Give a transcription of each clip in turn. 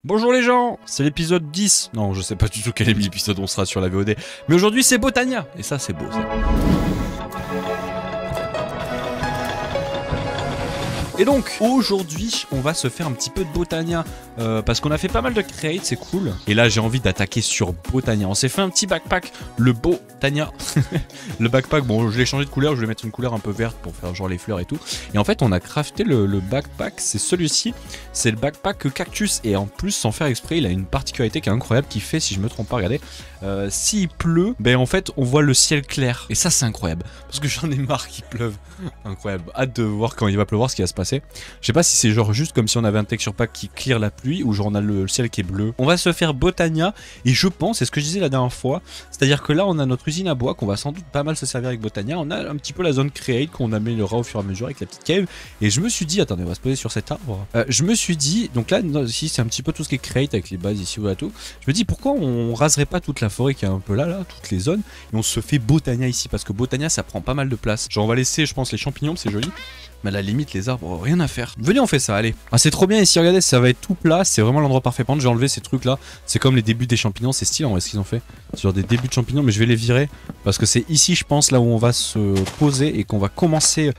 Bonjour les gens, c'est l'épisode 10. Non, je sais pas du tout quel épisode on sera sur la VOD. Mais aujourd'hui c'est Botania. Et ça c'est beau ça. Et donc, aujourd'hui, on va se faire un petit peu de Botania. Parce qu'on a fait pas mal de create, c'est cool. Et là, j'ai envie d'attaquer sur Botania. On s'est fait un petit backpack, le Botania. Le backpack, bon, je l'ai changé de couleur. Je vais mettre une couleur un peu verte pour faire genre les fleurs et tout. Et en fait, on a crafté le backpack. C'est celui-ci. C'est le backpack cactus. Et en plus, sans faire exprès, il a une particularité qui est incroyable. Qui fait, si je me trompe pas, regardez. S'il pleut, ben en fait, on voit le ciel clair. Et ça, c'est incroyable. Parce que j'en ai marre qu'il pleuve. Incroyable. Hâte de voir quand il va pleuvoir ce qui va se passer. Je sais pas si c'est genre juste comme si on avait un texture pack qui clear la pluie ou genre on a le ciel qui est bleu. On va se faire Botania et je pense, c'est ce que je disais la dernière fois, c'est-à-dire que là on a notre usine à bois qu'on va sans doute pas mal se servir avec Botania. On a un petit peu la zone create qu'on améliorera au fur et à mesure avec la petite cave. Et je me suis dit, attendez, on va se poser sur cet arbre. Je me suis dit, donc là ici c'est un petit peu tout ce qui est create avec les bases ici ou là tout. Je me dis pourquoi on raserait pas toute la forêt qui est un peu là, toutes les zones, et on se fait Botania ici parce que Botania ça prend pas mal de place. Genre on va laisser je pense les champignons, c'est joli. Mais à la limite, les arbres, rien à faire. Venez, on fait ça, allez. Ah, c'est trop bien ici, regardez, ça va être tout plat. C'est vraiment l'endroit parfait. Par contre, j'ai enlevé ces trucs-là. C'est comme les débuts des champignons, c'est stylé en vrai ce qu'ils ont fait. C'est genre des débuts de champignons, mais je vais les virer. Parce que c'est ici, je pense, là où on va se poser et qu'on va commencer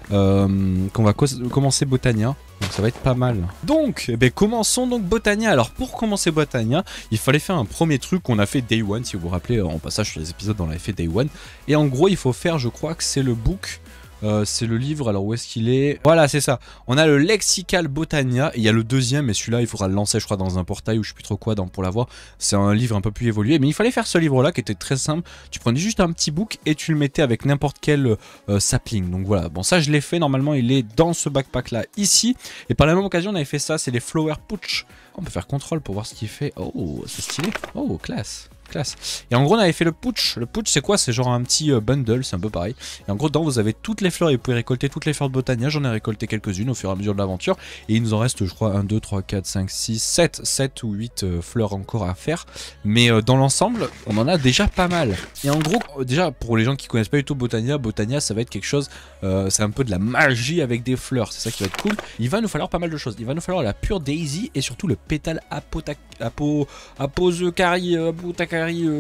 Botania. Donc ça va être pas mal. Donc, eh ben, commençons donc Botania. Alors pour commencer Botania, il fallait faire un premier truc qu'on a fait Day One. Si vous vous rappelez, en passage sur les épisodes, on l'avait fait Day One. Et en gros, il faut faire, je crois que c'est le book. C'est le livre, alors où est-ce qu'il est? Voilà, c'est ça. On a le Lexical Botania, et il y a le deuxième, et celui-là, il faudra le lancer, je crois, dans un portail, ou je sais plus trop quoi, pour l'avoir. C'est un livre un peu plus évolué, mais il fallait faire ce livre-là, qui était très simple. Tu prenais juste un petit book, et tu le mettais avec n'importe quel sapling. Donc voilà, bon, ça, je l'ai fait, normalement, il est dans ce backpack-là, ici. Et par la même occasion, on avait fait ça, c'est les Flower Pooch. On peut faire contrôle pour voir ce qu'il fait. Oh, c'est stylé. Oh, classe. Et en gros on avait fait le pooch. Le pooch c'est quoi? C'est genre un petit bundle, c'est un peu pareil. Et en gros dedans vous avez toutes les fleurs et vous pouvez récolter toutes les fleurs de Botania. J'en ai récolté quelques-unes au fur et à mesure de l'aventure. Et il nous en reste je crois 1, 2, 3, 4, 5, 6, 7 ou 8 fleurs encore à faire. Mais dans l'ensemble on en a déjà pas mal. Et en gros déjà pour les gens qui connaissent pas du tout Botania, Botania ça va être quelque chose, c'est un peu de la magie avec des fleurs. C'est ça qui va être cool. Il va nous falloir pas mal de choses. Il va nous falloir la pure daisy et surtout le pétale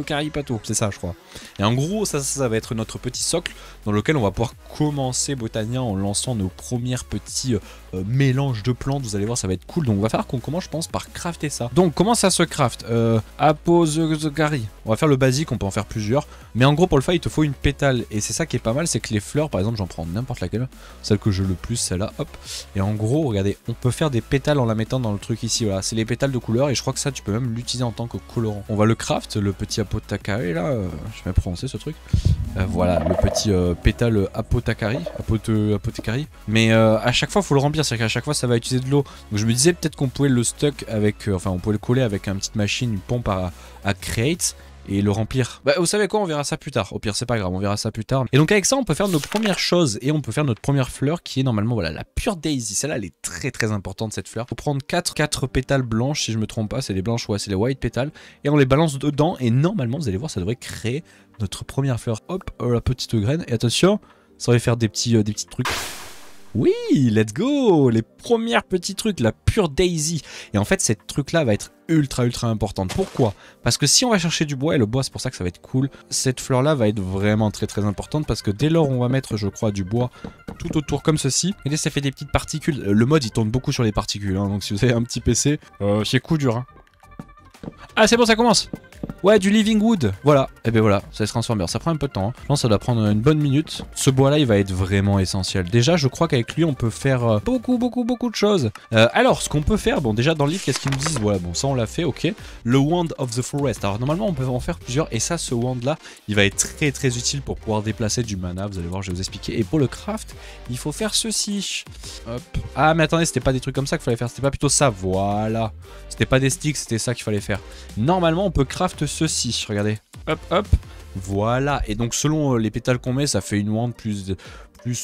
Caripato, c'est ça je crois. Et en gros ça va être notre petit socle dans lequel on va pouvoir commencer Botania en lançant nos premiers petits mélanges de plantes. Vous allez voir ça va être cool. Donc on va faire qu'on commence je pense par crafter ça. Donc comment ça se craft? Apothecary. On va faire le basique, on peut en faire plusieurs. Mais en gros pour le faire il te faut une pétale. Et c'est ça qui est pas mal, c'est que les fleurs par exemple j'en prends n'importe laquelle. Celle que je le plus, celle-là, hop. Et en gros regardez, on peut faire des pétales en la mettant dans le truc ici. Voilà, c'est les pétales de couleur et je crois que ça tu peux même l'utiliser en tant que colorant. On va le craft, le petit apothecary là, je vais prononcer ce truc. Voilà, le petit pétale apothecary. Mais à chaque fois il faut le remplir, c'est-à-dire qu'à chaque fois ça va utiliser de l'eau. Donc je me disais peut-être qu'on pouvait le stock avec, enfin on pouvait le coller avec une petite machine, une pompe à create. Et le remplir. Bah vous savez quoi, on verra ça plus tard. Au pire c'est pas grave, on verra ça plus tard. Et donc avec ça on peut faire nos premières choses. Et on peut faire notre première fleur qui est normalement voilà la pure daisy. Celle-là elle est très très importante cette fleur. Faut prendre 4 pétales blanches si je me trompe pas. C'est les blanches, ouais c'est les white pétales. Et on les balance dedans. Et normalement vous allez voir ça devrait créer notre première fleur. Hop, la petite graine. Et attention, ça va faire des petits trucs. Oui, let's go! Les premiers petits trucs, la pure daisy. Et en fait, cette truc-là va être ultra importante. Pourquoi? Parce que si on va chercher du bois, et le bois c'est pour ça que ça va être cool, cette fleur-là va être vraiment très importante parce que dès lors on va mettre, je crois, du bois tout autour comme ceci. Et là, ça fait des petites particules. Le mode, il tourne beaucoup sur les particules, hein, donc si vous avez un petit PC, c'est coup dur. Hein. Ah, c'est bon, ça commence! Ouais, du living wood, voilà. Et ben voilà, ça se transforme. Ça prend un peu de temps. Hein. Je pense que ça doit prendre une bonne minute. Ce bois-là, il va être vraiment essentiel. Déjà, je crois qu'avec lui, on peut faire beaucoup de choses. Alors, ce qu'on peut faire, bon, déjà dans le livre, qu'est-ce qu'ils nous disent? Voilà, bon, ça on l'a fait, ok. Le wand of the forest. Alors normalement, on peut en faire plusieurs. Et ça, ce wand-là, il va être très utile pour pouvoir déplacer du mana. Vous allez voir, je vais vous expliquer. Et pour le craft, il faut faire ceci. Hop. Ah, mais attendez, c'était pas des trucs comme ça qu'il fallait faire. C'était pas plutôt ça. Voilà. C'était pas des sticks, c'était ça qu'il fallait faire. Normalement, on peut craft ceci, regardez, hop, voilà, et donc selon les pétales qu'on met, ça fait une wand plus,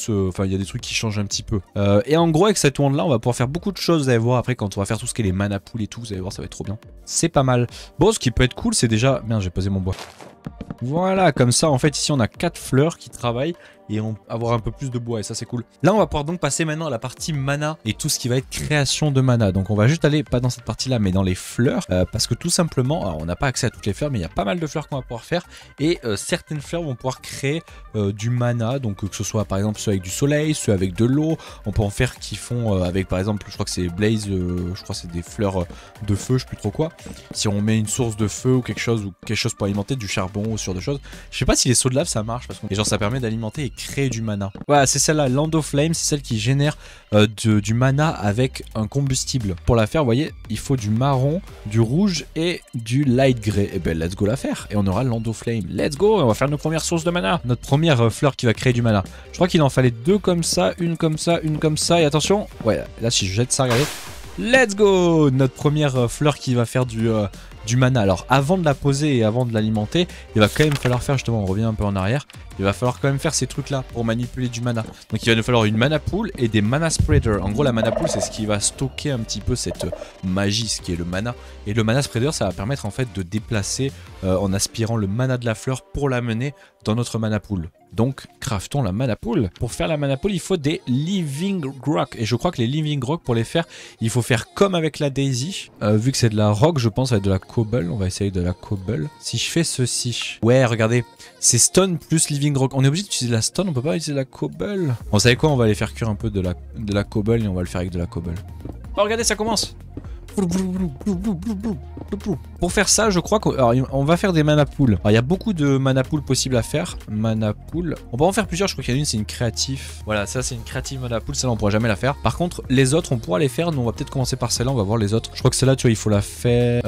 enfin il y a des trucs qui changent un petit peu. Et en gros avec cette wand là, on va pouvoir faire beaucoup de choses, vous allez voir après quand on va faire tout ce qui est les mana pools et tout, vous allez voir ça va être trop bien. C'est pas mal. Bon, ce qui peut être cool, c'est déjà, merde j'ai posé mon bois. Voilà, comme ça en fait ici on a 4 fleurs qui travaillent. et avoir un peu plus de bois et ça c'est cool. Là on va pouvoir donc passer maintenant à la partie mana et tout ce qui va être création de mana. Donc on va juste aller, pas dans cette partie là, mais dans les fleurs parce que tout simplement, alors, on n'a pas accès à toutes les fleurs mais il y a pas mal de fleurs qu'on va pouvoir faire et certaines fleurs vont pouvoir créer du mana, donc que ce soit par exemple ceux avec du soleil, ceux avec de l'eau, on peut en faire qui font avec par exemple, je crois que c'est Blaze, je crois que c'est des fleurs de feu, je sais plus trop quoi. Si on met une source de feu ou quelque chose pour alimenter, du charbon ou ce genre de choses. Je sais pas si les sauts de lave ça marche parce que genre ça permet d'alimenter et créer du mana. Voilà, c'est celle-là, Land of Flame, c'est celle qui génère du mana avec un combustible. Pour la faire, vous voyez, il faut du marron, du rouge et du light grey. Et ben let's go la faire et on aura Land of Flame. Let's go, on va faire nos premières sources de mana. Notre première fleur qui va créer du mana. Je crois qu'il en fallait deux comme ça, une comme ça, une comme ça et attention, ouais, là si je jette ça, regardez. Let's go! Notre première fleur qui va faire du mana. Alors avant de la poser et avant de l'alimenter, il va quand même falloir faire, justement, on revient un peu en arrière, il va falloir quand même faire ces trucs là pour manipuler du mana. Donc il va nous falloir une mana pool et des mana spreader. En gros la mana pool c'est ce qui va stocker un petit peu cette magie, ce qui est le mana. Et le mana spreader ça va permettre en fait de déplacer en aspirant le mana de la fleur pour l'amener dans notre mana pool. Donc craftons la mana pool. Pour faire la mana pool il faut des living rock. Et je crois que les living rock pour les faire il faut faire comme avec la daisy. Vu que c'est de la rock je pense avec de la cobble. On va essayer de la cobble. Si je fais ceci. Ouais regardez. C'est stone plus living rock. On est obligé d'utiliser la stone, on peut pas utiliser la cobble. Bon, vous savez quoi, on va aller faire cuire un peu de la cobble et on va le faire avec de la cobble. Oh regardez ça commence. Pour faire ça, je crois qu'on va faire des mana pools. Alors, il y a beaucoup de mana pools possibles à faire. Mana pool. On peut en faire plusieurs. Je crois qu'il y en a une, c'est une créative. Voilà, ça c'est une créative mana pool. Celle-là, on pourra jamais la faire. Par contre, les autres, on pourra les faire. Nous, on va peut-être commencer par celle-là. On va voir les autres. Je crois que celle-là, tu vois, il faut la faire.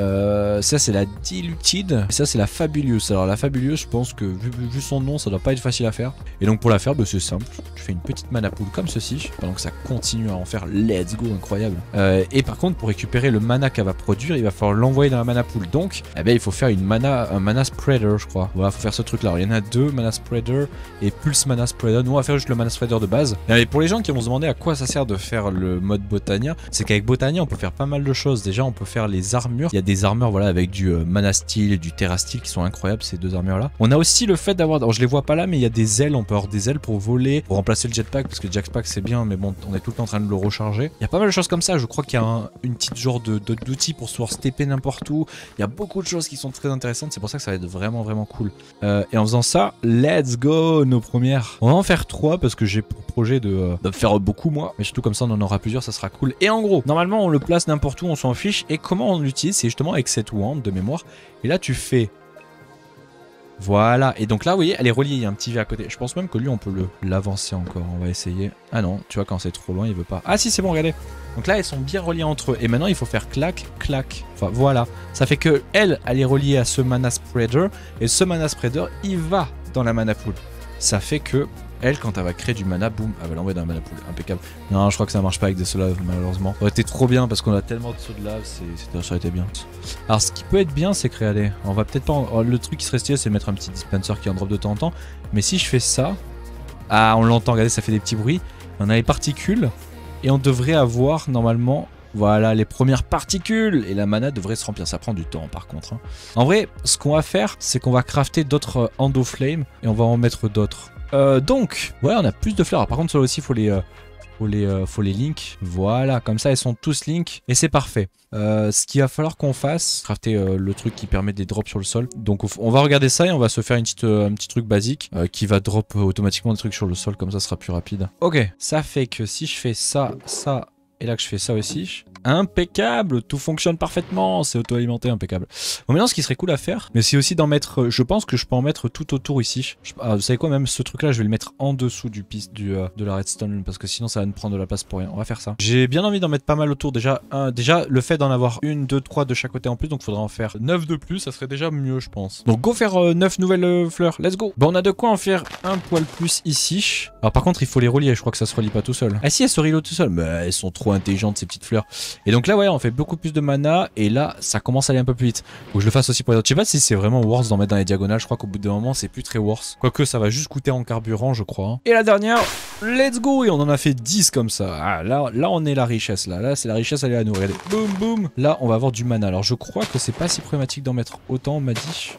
Ça, c'est la diluted. Et ça, c'est la fabulous. Alors, la fabulous, je pense que vu son nom, ça doit pas être facile à faire. Et donc, pour la faire, bah, c'est simple. Tu fais une petite mana pool comme ceci. Pendant que ça continue à en faire. Let's go, incroyable. Et par contre, pour récupérer le mana qu'elle va produire, il va falloir l'envoyer dans la mana pool. Donc, eh bien, il faut faire un mana spreader, je crois. Voilà, faut faire ce truc là. Il y en a deux, mana spreader et pulse mana spreader. Nous, on va faire juste le mana spreader de base. Et pour les gens qui vont se demander à quoi ça sert de faire le mode Botania, c'est qu'avec Botania, on peut faire pas mal de choses. Déjà, on peut faire les armures. Il y a des armures, voilà, avec du mana steel et du terra steel qui sont incroyables, ces deux armures là. On a aussi le fait d'avoir, alors je les vois pas là, mais il y a des ailes. On peut avoir des ailes pour voler, pour remplacer le jetpack, parce que le jetpack c'est bien, mais bon, on est tout le temps en train de le recharger. Il y a pas mal de choses comme ça. Je crois qu'il y a une petite genre d'outil pour pouvoir se TP n'importe où. Il y a beaucoup de choses qui sont très intéressantes. C'est pour ça que ça va être vraiment vraiment cool. Et en faisant ça, let's go nos premières. On va en faire 3 parce que j'ai pour projet de faire beaucoup moi. Mais surtout comme ça on en aura plusieurs, ça sera cool. Et en gros, normalement on le place n'importe où, on s'en fiche. Et comment on l'utilise, c'est justement avec cette wand de mémoire. Et là tu fais... Voilà, et donc là vous voyez elle est reliée, il y a un petit V à côté. Je pense même que lui on peut l'avancer encore, on va essayer. Ah non, tu vois quand c'est trop loin il veut pas. Ah si c'est bon, regardez. Donc là elles sont bien reliées entre eux. Et maintenant il faut faire clac, clac. Enfin voilà, ça fait que elle est reliée à ce mana spreader. Et ce mana spreader il va dans la mana pool. Ça fait que elle, quand elle va créer du mana, boum, elle va l'envoyer dans la mana pool. Impeccable. Non, je crois que ça marche pas avec des sauts de lave, malheureusement. Ça aurait été trop bien parce qu'on a tellement de sauts de lave, ça aurait été bien. Alors, ce qui peut être bien, c'est que, allez, on va peut-être pas. Le truc qui serait stylé, c'est mettre un petit dispenser qui en drop de temps en temps. Mais si je fais ça. Ah, on l'entend, regardez, ça fait des petits bruits. On a les particules. Et on devrait avoir, normalement. Voilà les premières particules et la mana devrait se remplir. Ça prend du temps par contre. En vrai, ce qu'on va faire, c'est qu'on va crafter d'autres Endoflame et on va en mettre d'autres. Donc, ouais, on a plus de fleurs. Alors, par contre, ceux-là aussi, faut les link. Voilà, comme ça, elles sont tous link et c'est parfait. Ce qu'il va falloir qu'on fasse, crafter le truc qui permet des drops sur le sol. Donc, on va regarder ça et on va se faire un petit truc basique qui va drop automatiquement des trucs sur le sol. Comme ça sera plus rapide. Ok, ça fait que si je fais ça, ça... Et là que je fais ça aussi, impeccable, tout fonctionne parfaitement, c'est auto-alimenté, impeccable. Bon maintenant ce qui serait cool à faire, mais c'est aussi d'en mettre, je pense que je peux en mettre tout autour ici. Vous savez quoi, même ce truc là je vais le mettre en dessous de la redstone, parce que sinon ça va nous prendre de la place pour rien, on va faire ça. J'ai bien envie d'en mettre pas mal autour, déjà le fait d'en avoir 1, 2, 3 de chaque côté en plus, donc il faudra en faire 9 de plus, ça serait déjà mieux je pense. Donc go faire 9 nouvelles fleurs, let's go. Bon on a de quoi en faire un poil plus ici. Alors par contre il faut les relier, je crois que ça se relie pas tout seul. Ah si elles se relient tout seul, mais elles sont trop intelligentes ces petites fleurs. Et donc là ouais on fait beaucoup plus de mana et là ça commence à aller un peu plus vite. Faut que je le fasse aussi pour les autres. Je sais pas si c'est vraiment worth d'en mettre dans les diagonales, je crois qu'au bout d'un moment c'est plus très worth. Quoique ça va juste coûter en carburant je crois. Et la dernière, let's go. Et on en a fait 10 comme ça. Ah, là on est la richesse là c'est la richesse, elle est à nous, regardez. Boum boum. Là on va avoir du mana. Alors je crois que c'est pas si problématique d'en mettre autant on m'a dit.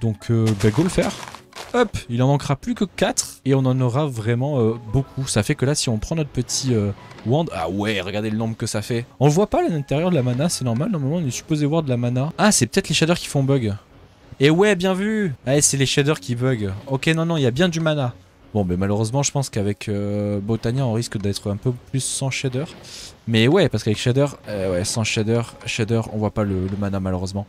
Donc bah go le faire. Hop, il en manquera plus que 4 et on en aura vraiment beaucoup. Ça fait que là, si on prend notre petit wand... Ah ouais, regardez le nombre que ça fait. On le voit pas à l'intérieur de la mana, c'est normal. Normalement, on est supposé voir de la mana. Ah, c'est peut-être les shaders qui font bug. Et ouais, bien vu. Ah, c'est les shaders qui bug. Ok, non, il y a bien du mana. Bon, mais malheureusement, je pense qu'avec Botania, on risque d'être un peu plus sans shader. Mais ouais, parce qu'avec shader, ouais, sans shader, on voit pas le mana malheureusement.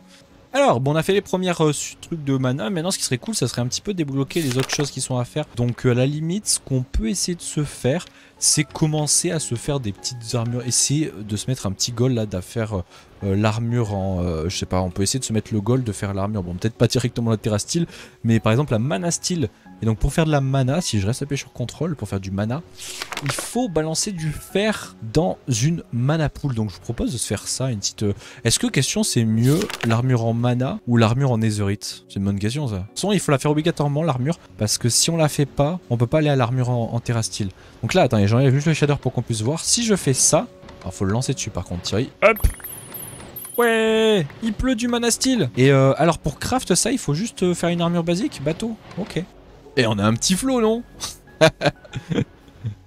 Alors, bon, on a fait les premières trucs de mana. Maintenant, ce qui serait cool, ça serait un petit peu débloquer les autres choses qui sont à faire. Donc, à la limite, ce qu'on peut essayer de se faire, c'est commencer à se faire des petites armures. Essayer de se mettre un petit goal là, d'à faire l'armure en... je sais pas, on peut essayer de se mettre le goal de faire l'armure. Bon, peut-être pas directement la Terra Steel, mais par exemple la Mana Steel. Et donc, pour faire de la mana, si je reste appuyé sur CTRL, pour faire du mana, il faut balancer du fer dans une mana pool. Donc, je vous propose de se faire ça, une petite... Est-ce que, question, c'est mieux l'armure en mana ou l'armure en netherite? C'est une bonne question, ça. De toute façon, il faut la faire obligatoirement, l'armure, parce que si on la fait pas, on peut pas aller à l'armure en Terra Steel. Donc là, attendez, j'enlève juste le shader pour qu'on puisse voir. Si je fais ça... Alors, faut le lancer dessus, par contre, Thierry. Hop! Ouais, il pleut du mana steel. Et alors, pour craft ça, il faut juste faire une armure basique, bateau. Ok. Et on a un petit flow, non?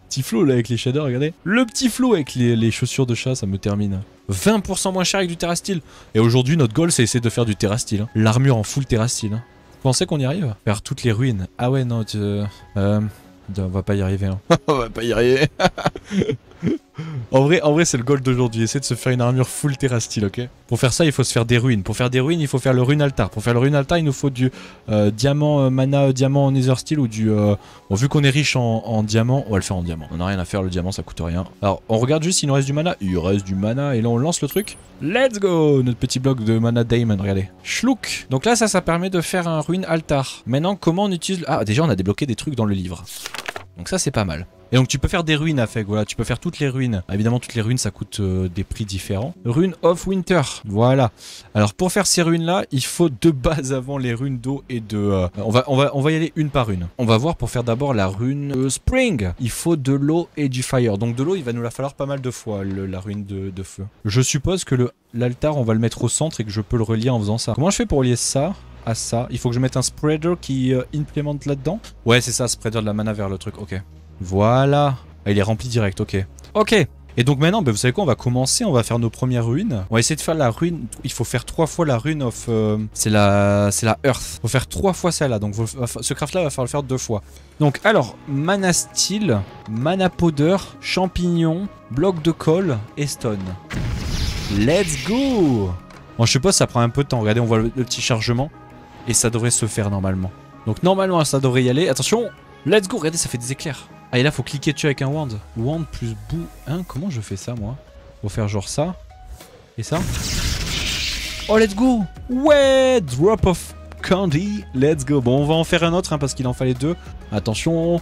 Petit flow là avec les shaders, regardez. Le petit flow avec les chaussures de chat, ça me termine. 20% moins cher avec du Terra Steel. Et aujourd'hui, notre goal, c'est essayer de faire du Terra Steel. Hein. L'armure en full Terra Steel. Hein. Vous pensez qu'on y arrive? Faire toutes les ruines. Ah ouais, non, on va pas y arriver. Hein. On va pas y arriver. En vrai c'est le goal d'aujourd'hui, essayer de se faire une armure full Terra Steel, ok? Pour faire ça, il faut se faire des ruines. Pour faire des ruines, il faut faire le rune altar. Pour faire le rune altar, il nous faut du diamant, mana, diamant en nether steel ou du... Bon, vu qu'on est riche en diamant, on va le faire en diamant. On n'a rien à faire, le diamant, ça coûte rien. Alors, on regarde juste s'il nous reste du mana. Il reste du mana, et là, on lance le truc. Let's go! Notre petit bloc de mana Daemon, regardez. Shlouk! Donc là, ça permet de faire un rune altar. Maintenant, comment on utilise... Ah, déjà, on a débloqué des trucs dans le livre. Donc ça, c'est pas mal. Et donc tu peux faire des ruines avec, voilà, tu peux faire toutes les ruines. Évidemment toutes les ruines ça coûte des prix différents. Rune of Winter, voilà. Alors pour faire ces ruines là, il faut de base avant les runes d'eau et de... on va y aller une par une. On va voir pour faire d'abord la rune Spring. Il faut de l'eau et du fire. Donc de l'eau il va nous la falloir pas mal de fois, la rune de feu. Je suppose que l'altar on va le mettre au centre et que je peux le relier en faisant ça. Comment je fais pour lier ça à ça? Il faut que je mette un spreader qui implémente là-dedans. Ouais c'est ça, spreader de la mana vers le truc, ok. Voilà. Ah, il est rempli direct, ok. Ok. Et donc maintenant, bah, vous savez quoi, on va commencer, on va faire nos premières ruines. On va essayer de faire la rune, il faut faire 3 fois la rune of... c'est la Earth. Il faut faire 3 fois celle-là, donc ce craft-là, il va falloir le faire 2 fois. Donc alors, mana steel, mana powder, champignon, bloc de colle et stone. Let's go! Bon, je suppose ça prend un peu de temps, regardez, on voit le petit chargement. Et ça devrait se faire normalement. Donc normalement, ça devrait y aller. Attention, let's go, regardez, ça fait des éclairs. Ah et là faut cliquer dessus avec un wand. Wand plus bout. Hein, comment je fais ça moi? Faut faire genre ça. Et ça. Oh let's go. Ouais, drop of candy. Let's go. Bon on va en faire un autre hein, parce qu'il en fallait 2. Attention.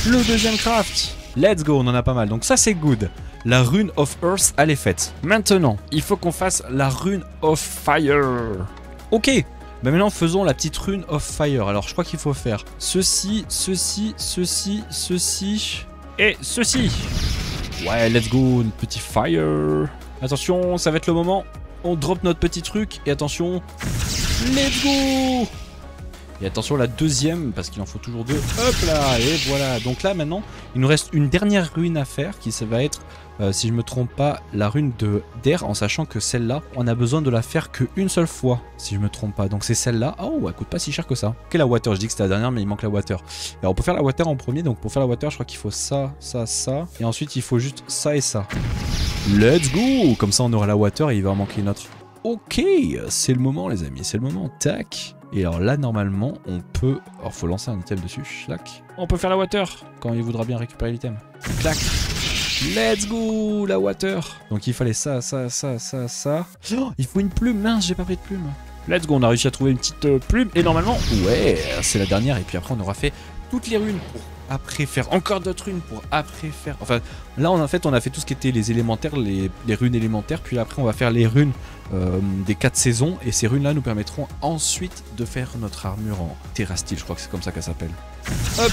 Le deuxième craft. Let's go, on en a pas mal. Donc ça c'est good. La rune of earth elle est faite. Maintenant il faut qu'on fasse la rune of fire. Ok. Bah maintenant faisons la petite rune of fire. Alors je crois qu'il faut faire ceci, ceci, ceci, ceci et ceci. Ouais let's go, notre petit fire. Attention ça va être le moment. On drop notre petit truc et attention. Let's go. Et attention la deuxième parce qu'il en faut toujours 2. Hop là et voilà. Donc là maintenant il nous reste une dernière rune à faire qui ça va être si je me trompe pas la rune d'air en sachant que celle-là on a besoin de la faire qu'une seule fois si je me trompe pas. Donc c'est celle-là. Oh elle coûte pas si cher que ça. Ok la water, je dis que c'était la dernière mais il manque la water. Alors on peut faire la water en premier donc pour faire la water je crois qu'il faut ça, ça, ça et ensuite il faut juste ça et ça. Let's go. Comme ça on aura la water et il va en manquer une autre. Ok c'est le moment les amis, c'est le moment. Tac. Et alors là normalement on peut... Alors faut lancer un item dessus, schlac. On peut faire la water quand il voudra bien récupérer l'item. Clac. Let's go la water. Donc il fallait ça, ça, ça, ça, ça. Oh, il faut une plume, mince j'ai pas pris de plume. Let's go, on a réussi à trouver une petite plume et normalement... Ouais c'est la dernière et puis après on aura fait toutes les runes pour après faire encore d'autres runes pour après faire... Enfin, là, en fait, on a fait tout ce qui était les élémentaires, les runes élémentaires. Puis là, après, on va faire les runes des 4 saisons. Et ces runes-là nous permettront ensuite de faire notre armure en Terrastyle. Je crois que c'est comme ça qu'elle s'appelle. Hop,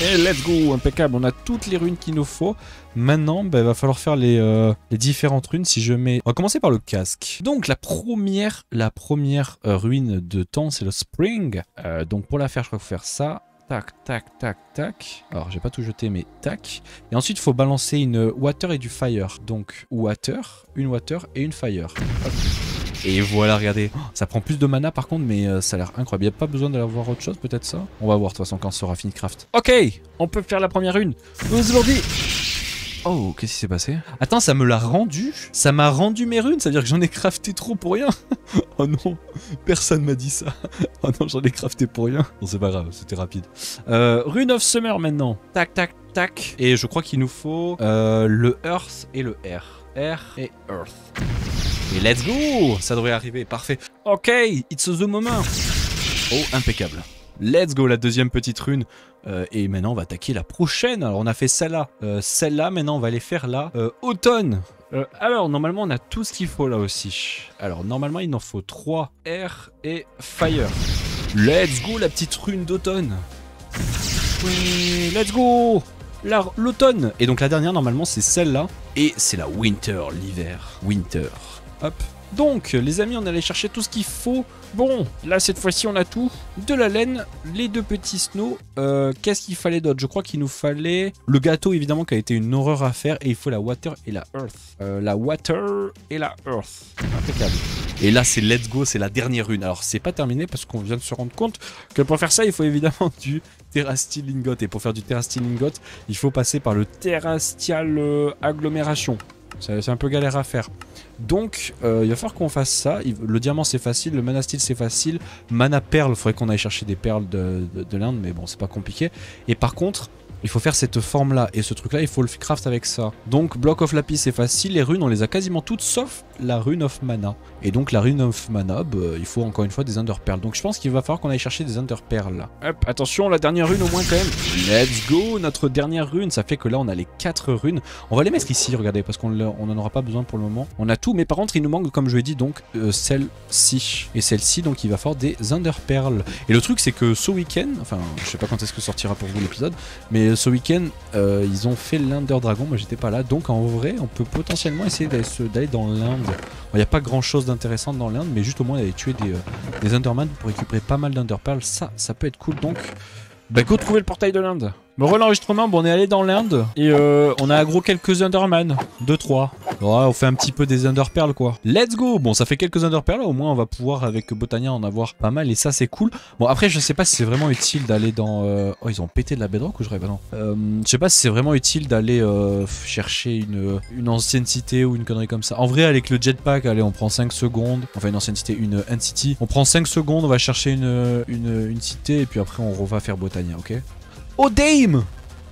et let's go, impeccable. On a toutes les runes qu'il nous faut. Maintenant, il va falloir faire les différentes runes. Si je mets... On va commencer par le casque. Donc, la première ruine de temps, c'est le Spring. Donc, pour la faire, je crois qu'il faut faire ça. Tac, tac, tac, tac. Alors, j'ai pas tout jeté, mais tac. Et ensuite, il faut balancer une water et du fire. Donc, water, une water et une fire. Hop. Et voilà, regardez. Oh, ça prend plus de mana par contre, mais ça a l'air incroyable. Il n'y a pas besoin d'avoir autre chose, peut-être ça. On va voir de toute façon quand ça sera fini craft. Ok, on peut faire la première rune. Aujourd'hui. Oh, qu'est-ce qui s'est passé? Attends, ça me l'a rendu? Ça m'a rendu mes runes? Ça veut dire que j'en ai crafté trop pour rien? Oh non, personne m'a dit ça. Oh non, j'en ai crafté pour rien. Bon, c'est pas grave, c'était rapide. Rune of Summer maintenant. Tac, tac, tac. Et je crois qu'il nous faut le Earth et le Air. Air et Earth. Et let's go! Ça devrait arriver, parfait. Ok, it's the moment. Oh, impeccable. Let's go, la deuxième petite rune. Et maintenant, on va attaquer la prochaine. Alors, on a fait celle-là. Celle-là, maintenant, on va aller faire la automne. Alors, normalement, on a tout ce qu'il faut là aussi. Alors, normalement, il en faut 3. Air et Fire. Let's go, la petite rune d'automne. Oui, let's go! L'automne. Et donc, la dernière, normalement, c'est celle-là. Et c'est la Winter, l'hiver. Winter. Hop. Donc, les amis, on allait chercher tout ce qu'il faut. Bon, là, cette fois-ci, on a tout. De la laine, les 2 petits snows. Qu'est-ce qu'il fallait d'autre? Je crois qu'il nous fallait le gâteau, évidemment, qui a été une horreur à faire. Et il faut la water et la earth. La water et la earth. Impeccable. Et là, c'est let's go, c'est la dernière rune. Alors, c'est pas terminé parce qu'on vient de se rendre compte que pour faire ça, il faut évidemment du Terrastyle Ingot. Et pour faire du Terrastyle Ingot, il faut passer par le Terrastial Agglomération. C'est un peu galère à faire. Donc, il va falloir qu'on fasse ça. Le diamant, c'est facile. Le mana steel, c'est facile. Mana perle, il faudrait qu'on aille chercher des perles de l'Inde. Mais bon, c'est pas compliqué. Et par contre, il faut faire cette forme-là. Et ce truc-là, il faut le craft avec ça. Donc, block of lapis, c'est facile. Les runes, on les a quasiment toutes, sauf la rune of mana. Et donc, la rune of mana, il faut encore une fois des underpearls. Donc, je pense qu'il va falloir qu'on aille chercher des underpearls. Hop, attention, la dernière rune au moins quand même. Let's go, notre dernière rune. Ça fait que là, on a les 4 runes. On va les mettre ici, regardez, parce qu'on n'en aura pas besoin pour le moment. On a tout, mais par contre, il nous manque, comme je l'ai dit, donc, celle-ci. Et celle-ci, donc, il va falloir des underpearls. Et le truc, c'est que ce week-end, enfin, je sais pas quand est-ce que sortira pour vous l'épisode, mais ce week-end, ils ont fait l'Under Dragon. Moi, j'étais pas là. Donc, en vrai, on peut potentiellement essayer d'aller dans l'Inde. Il n'y a pas grand chose d'intéressant dans l'Inde, mais juste au moins d'aller tuer des Underman pour récupérer pas mal d'Underpearls. Ça peut être cool. Donc, go trouver le portail de l'Inde. Me l'enregistrement, bon, on est allé dans l'Inde et on a aggro quelques Underman. 2-3. Ouais, on fait un petit peu des Underpearls quoi. Let's go. Bon, ça fait quelques Underpearls, au moins on va pouvoir avec Botania en avoir pas mal et ça c'est cool. Bon, après je sais pas si c'est vraiment utile d'aller dans... Oh, ils ont pété de la bedrock ou je rêve? Non. Je sais pas si c'est vraiment utile d'aller chercher une ancienne cité ou une connerie comme ça. En vrai, avec le jetpack, allez, on prend 5 secondes. Enfin, une ancienne cité, une city. On prend 5 secondes, on va chercher une cité et puis après on va faire Botania, ok? Oh Dame!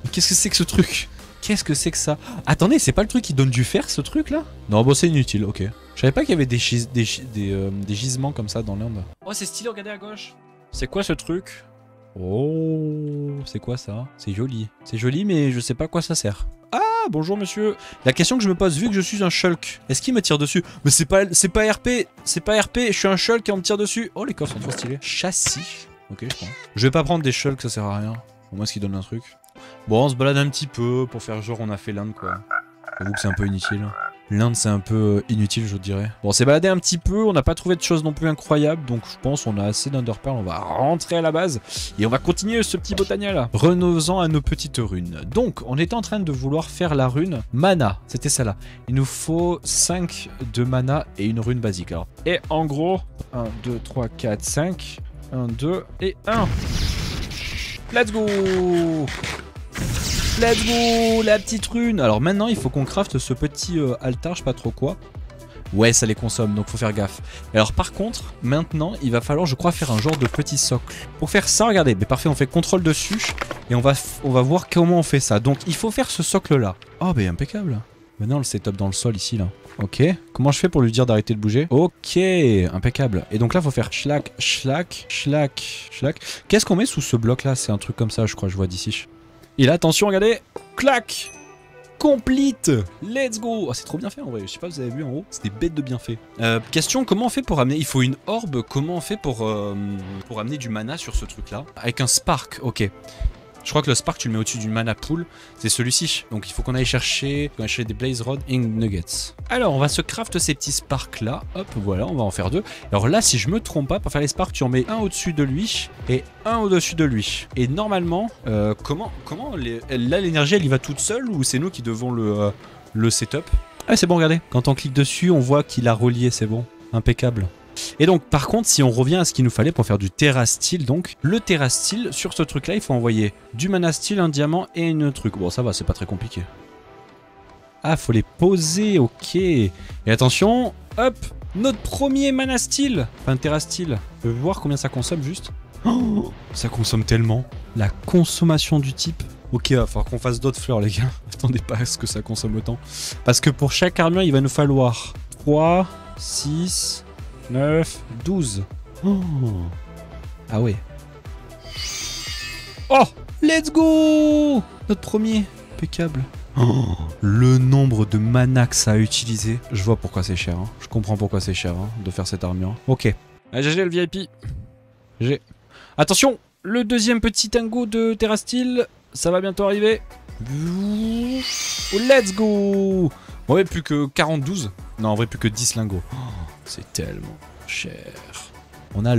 Mais qu'est-ce que c'est que ce truc? Qu'est-ce que c'est que ça? Attendez, c'est pas le truc qui donne du fer ce truc là? Non, bon c'est inutile, ok. Je savais pas qu'il y avait des gisements comme ça dans l'Inde. Oh c'est stylé, regardez à gauche. C'est quoi ce truc? Oh, c'est quoi ça? C'est joli. C'est joli mais je sais pas à quoi ça sert. Ah bonjour monsieur. La question que je me pose, vu que je suis un shulk, est-ce qu'il me tire dessus? Mais c'est pas RP, c'est pas RP, je suis un shulk et on me tire dessus. Oh les coffres sont trop stylés. Châssis. Ok je prends. Je vais pas prendre des shulks, ça sert à rien. Au moins ce qui donne un truc. Bon, on se balade un petit peu pour faire genre on a fait l'Inde quoi. J'avoue que c'est un peu inutile. L'Inde c'est un peu inutile je dirais. Bon, on s'est baladé un petit peu, on n'a pas trouvé de choses non plus incroyables. Donc je pense on a assez d'Underpearl, on va rentrer à la base. Et on va continuer ce petit Botania là. Revenons à nos petites runes. Donc on était en train de vouloir faire la rune mana. C'était celle-là. Il nous faut 5 de mana et une rune basique. Alors. Et en gros, 1, 2, 3, 4, 5. 1, 2 et 1. Let's go! Let's go! La petite rune! Alors maintenant, il faut qu'on crafte ce petit altar, je sais pas trop quoi. Ouais, ça les consomme, donc faut faire gaffe. Alors par contre, maintenant, il va falloir, je crois, faire un genre de petit socle. Pour faire ça, regardez, mais parfait, on fait contrôle dessus. Et on va voir comment on fait ça. Donc il faut faire ce socle-là. Oh, bah impeccable! Maintenant, on le setup dans le sol ici, là. Ok. Comment je fais pour lui dire d'arrêter de bouger? Ok. Impeccable. Et donc là, il faut faire schlac, schlac, schlac, schlac. Qu'est-ce qu'on met sous ce bloc-là? C'est un truc comme ça, je crois, je vois d'ici. Et là, attention, regardez. Clac. Complete. Let's go. Oh, c'est trop bien fait en vrai. Je sais pas, vous avez vu en haut. C'est des bêtes de bien fait. Question, comment on fait pour amener... Il faut une orbe. Comment on fait pour amener du mana sur ce truc-là? Avec un spark. Ok. Je crois que le spark, tu le mets au-dessus d'une mana pool. C'est celui-ci. Donc il faut qu'on aille chercher des blaze rod et nuggets. Alors, on va se craft ces petits sparks-là. Hop, voilà, on va en faire 2. Alors là, si je me trompe pas, pour faire les sparks, tu en mets un au-dessus de lui et un au-dessus de lui. Et normalement, comment là, l'énergie, elle y va toute seule ou c'est nous qui devons le setup? Ah, c'est bon, regardez. Quand on clique dessus, on voit qu'il a relié, c'est bon. Impeccable. Et donc par contre si on revient à ce qu'il nous fallait pour faire du Terra Steel, donc le Terra Steel sur ce truc là il faut envoyer du mana steel, un diamant et une truc. Bon ça va, c'est pas très compliqué. Ah faut les poser, ok. Et attention, hop, notre premier mana steel, enfin Terra Steel. On peut voir combien ça consomme juste. Oh, ça consomme tellement. La consommation du type. Ok, il va falloir qu'on fasse d'autres fleurs les gars. Attendez pas à ce que ça consomme autant. Parce que pour chaque armure il va nous falloir 3, 6... 9, 12. Oh. Ah ouais. Oh, let's go. Notre premier. Impeccable. Oh. Le nombre de mana que ça a utilisé. Je vois pourquoi c'est cher. Hein. Je comprends pourquoi c'est cher de faire cette armure. Ok. Allez, GG le VIP. GG. Attention, le deuxième petit tango de Terra Steel. Ça va bientôt arriver. Oh, let's go. En vrai, plus que 42. Non, en vrai, plus que 10 lingots. Oh, c'est tellement cher. On a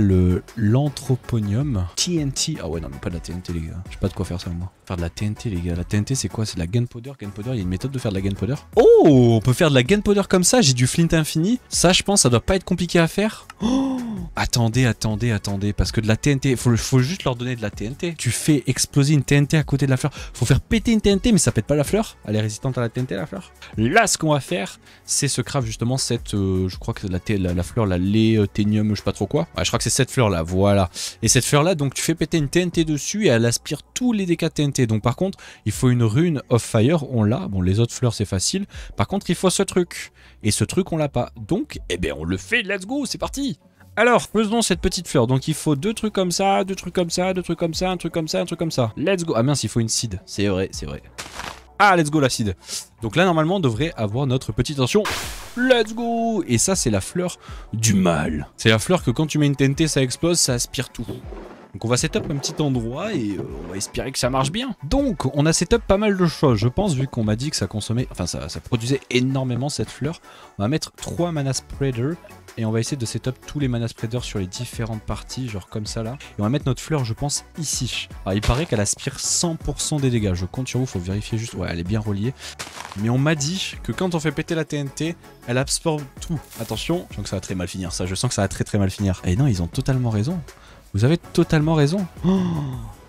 l'anthroponium. TNT. Ah ouais, non, mais pas de la TNT, les gars. Je sais pas de quoi faire ça, moi. Faire de la TNT, les gars. La TNT, c'est quoi? C'est de la gunpowder. Gunpowder, il y a une méthode de faire de la gunpowder. Oh, on peut faire de la gunpowder comme ça. J'ai du flint infini. Ça, je pense, ça doit pas être compliqué à faire. Oh, attendez. Parce que de la TNT, faut juste leur donner de la TNT. Tu fais exploser une TNT à côté de la fleur. Faut faire péter une TNT, mais ça pète pas la fleur. Elle est résistante à la TNT, la fleur. Là, ce qu'on va faire, c'est se craft justement cette, je crois que c'est la fleur, la léothénium, je sais pas trop quoi. Ouais, je crois que c'est cette fleur là, voilà. Et cette fleur là, donc tu fais péter une TNT dessus et elle aspire tous les dégâts TNT. Donc par contre, il faut une rune of fire, on l'a. Bon, les autres fleurs c'est facile. Par contre, il faut ce truc. Et ce truc, on l'a pas. Donc, eh ben, on le fait, let's go, c'est parti. Alors, faisons cette petite fleur. Donc il faut 2 trucs comme ça, 2 trucs comme ça, 2 trucs comme ça, un truc comme ça, un truc comme ça. Let's go. Ah mince, il faut une seed. C'est vrai, c'est vrai. Ah, let's go la seed. Donc là, normalement, on devrait avoir notre petite tension. Let's go. Et ça, c'est la fleur du mal. C'est la fleur que quand tu mets une TNT, ça explose, ça aspire tout. Donc on va setup un petit endroit et on va espérer que ça marche bien. Donc on a setup pas mal de choses, je pense, vu qu'on m'a dit que ça consommait, enfin ça produisait énormément cette fleur. On va mettre 3 mana spreader et on va essayer de setup tous les mana spreaders sur les différentes parties, genre comme ça là. Et on va mettre notre fleur, je pense, ici. Alors il paraît qu'elle aspire 100% des dégâts, je compte sur vous, faut vérifier juste, ouais elle est bien reliée. Mais on m'a dit que quand on fait péter la TNT, elle absorbe tout. Attention, je sens que ça va très mal finir ça, je sens que ça va très mal finir. Et non, ils ont totalement raison. Vous avez totalement raison. Oh,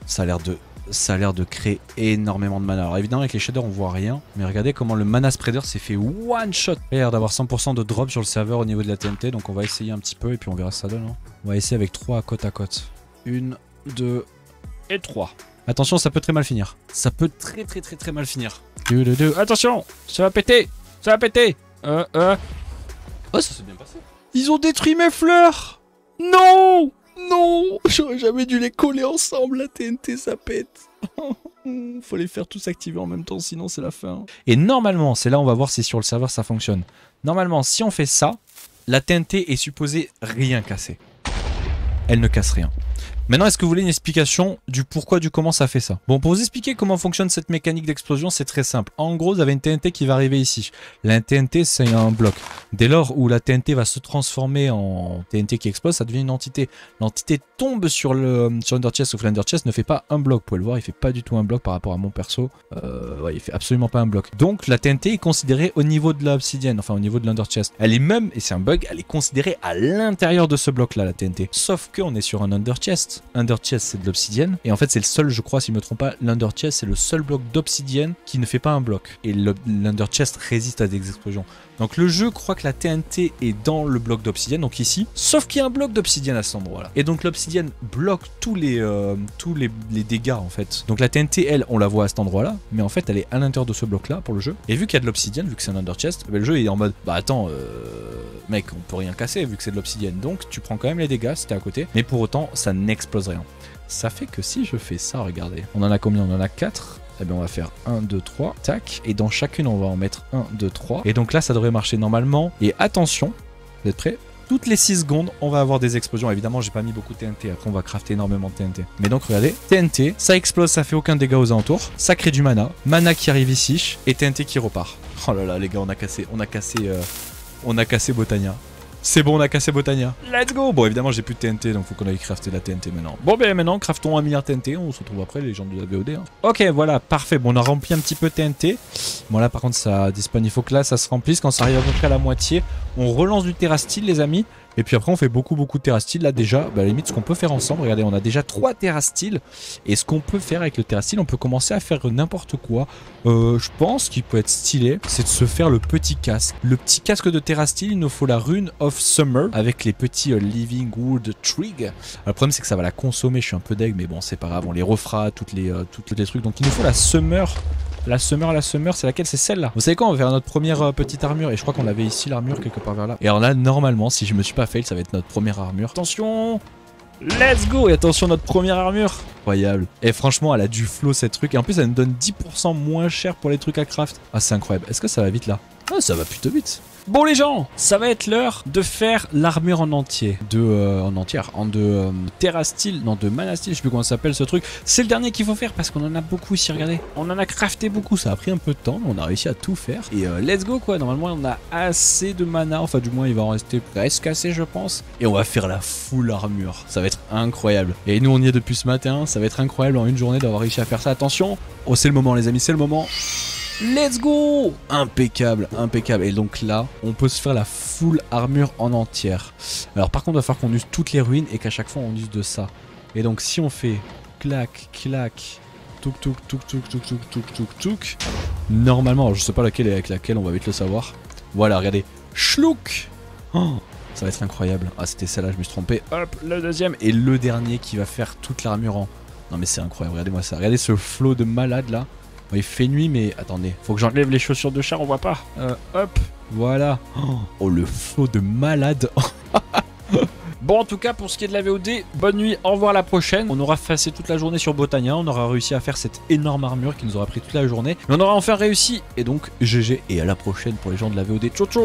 ça a l'air de créer énormément de mana. Alors évidemment avec les shaders on voit rien. Mais regardez comment le mana spreader s'est fait one shot. Il a l'air d'avoir 100% de drop sur le serveur au niveau de la TNT. Donc on va essayer un petit peu et puis on verra ce que ça donne. Hein. On va essayer avec 3 à côte à côte. 1, 2 et 3. Attention, ça peut très mal finir. Ça peut très mal finir. 2, 2, 2. Attention, ça va péter. Ça va péter. Oh, ça s'est bien passé. Ils ont détruit mes fleurs. Non. Non, j'aurais jamais dû les coller ensemble, la TNT ça pète. Faut les faire tous activer en même temps, sinon c'est la fin. Et normalement, c'est là on va voir si sur le serveur ça fonctionne. Normalement, si on fait ça, la TNT est supposée rien casser. Elle ne casse rien. Maintenant, est-ce que vous voulez une explication du pourquoi, du comment ça fait ça? Bon, pour vous expliquer comment fonctionne cette mécanique d'explosion, c'est très simple. En gros, vous avez une TNT qui va arriver ici. La TNT, c'est un bloc. Dès lors où la TNT va se transformer en TNT qui explose, ça devient une entité. L'entité tombe sur Underchest, sauf l'Underchest ne fait pas un bloc. Vous pouvez le voir, il fait pas du tout un bloc par rapport à mon perso. Ouais, il fait absolument pas un bloc. Donc, la TNT est considérée au niveau de l'obsidienne, enfin au niveau de l'Underchest. Elle est même, et c'est un bug, elle est considérée à l'intérieur de ce bloc-là, la TNT. Sauf qu'on est sur un Underchest. Underchest c'est de l'obsidienne et en fait c'est le seul, je crois si je me trompe pas, l'Underchest c'est le seul bloc d'obsidienne qui ne fait pas un bloc et l'Underchest résiste à des explosions. Donc le jeu croit que la TNT est dans le bloc d'obsidienne, donc ici, sauf qu'il y a un bloc d'obsidienne à cet endroit là. Et donc l'obsidienne bloque tous les dégâts en fait. Donc la TNT elle on la voit à cet endroit là, mais en fait elle est à l'intérieur de ce bloc là pour le jeu. Et vu qu'il y a de l'obsidienne, vu que c'est un Underchest, le jeu est en mode bah attends mec on peut rien casser vu que c'est de l'obsidienne, donc tu prends quand même les dégâts si t'es à côté, mais pour autant ça n'explose rien. Ça fait que si je fais ça, regardez, on en a combien? On en a 4. Eh bien on va faire 1, 2, 3, tac. Et dans chacune on va en mettre 1, 2, 3. Et donc là ça devrait marcher normalement. Et attention, vous êtes prêts? Toutes les 6 secondes, on va avoir des explosions. Évidemment, j'ai pas mis beaucoup de TNT. Après, on va crafter énormément de TNT. Mais donc, regardez, TNT, ça explose, ça fait aucun dégât aux alentours. Ça crée du mana. Mana qui arrive ici et TNT qui repart. Oh là là, les gars, on a cassé Botania. C'est bon, on a cassé Botania. Let's go. Bon, évidemment, j'ai plus de TNT, donc faut qu'on aille crafter de la TNT maintenant. Bon, ben maintenant, craftons 1 milliard TNT. On se retrouve après, les gens de la VOD. Hein. Ok, voilà, parfait. Bon, on a rempli un petit peu TNT. Bon, là, par contre, ça dispone. Il faut que là, ça se remplisse. Quand ça arrive à peu près à la moitié, on relance du terrastyle, les amis. Et puis après, on fait beaucoup de terrastyle. Là, déjà, bah, à la limite, ce qu'on peut faire ensemble, regardez, on a déjà 3 terrastyles. Et ce qu'on peut faire avec le terrastyle, on peut commencer à faire n'importe quoi. Je pense qu'il peut être stylé, c'est de se faire le petit casque. Le petit casque de terrastyle, il nous faut la rune of summer avec les petits living wood trig. Alors, le problème, c'est que ça va la consommer. Je suis un peu deg, mais bon, c'est pas grave. On les refera, toutes les trucs. Donc, il nous faut la summer. La summer, c'est laquelle? C'est celle-là. Vous savez quoi? On va faire notre première petite armure. Et je crois qu'on avait ici l'armure quelque part vers là. Et alors là, normalement, si je me suis pas fail, ça va être notre première armure. Attention! Let's go! Et attention, notre première armure. Incroyable. Et franchement, elle a du flow cette truc. Et en plus, elle nous donne 10% moins cher pour les trucs à craft. Ah, c'est incroyable. Est-ce que ça va vite là? Ah, ça va plutôt vite. Bon les gens, ça va être l'heure de faire l'armure en entier, de terrastyle, non de manastyle, je sais plus comment ça s'appelle ce truc. C'est le dernier qu'il faut faire parce qu'on en a beaucoup ici, regardez. On en a crafté beaucoup, ça a pris un peu de temps, mais on a réussi à tout faire. Et let's go quoi, normalement on a assez de mana, enfin du moins il va en rester presque assez je pense. Et on va faire la full armure, ça va être incroyable. Et nous on y est depuis ce matin, ça va être incroyable en une journée d'avoir réussi à faire ça. Attention, oh c'est le moment les amis, c'est le moment. Let's go! Impeccable, impeccable. Et donc là, on peut se faire la full armure en entière. Alors par contre, il va falloir qu'on use toutes les ruines et qu'à chaque fois, on use de ça. Et donc si on fait clac, clac, touk, touk, touk, touk, touk, touk, touk, touk, touk. Normalement, alors, je sais pas laquelle est avec laquelle, on va vite le savoir. Voilà, regardez. Chlouk! Oh, ça va être incroyable. Ah, c'était celle-là, je me suis trompé. Hop, le deuxième. Et le dernier qui va faire toute l'armure en... Non mais c'est incroyable, regardez-moi ça. Regardez ce flow de malade là. Il fait nuit, mais attendez, faut que j'enlève les chaussures de char, on voit pas. Hop, voilà. Oh, le flow de malade. Bon, en tout cas, pour ce qui est de la VOD, bonne nuit, au revoir à la prochaine. On aura passé toute la journée sur Botania, on aura réussi à faire cette énorme armure qui nous aura pris toute la journée. Mais on aura enfin réussi, et donc GG, et à la prochaine pour les gens de la VOD. Ciao, ciao.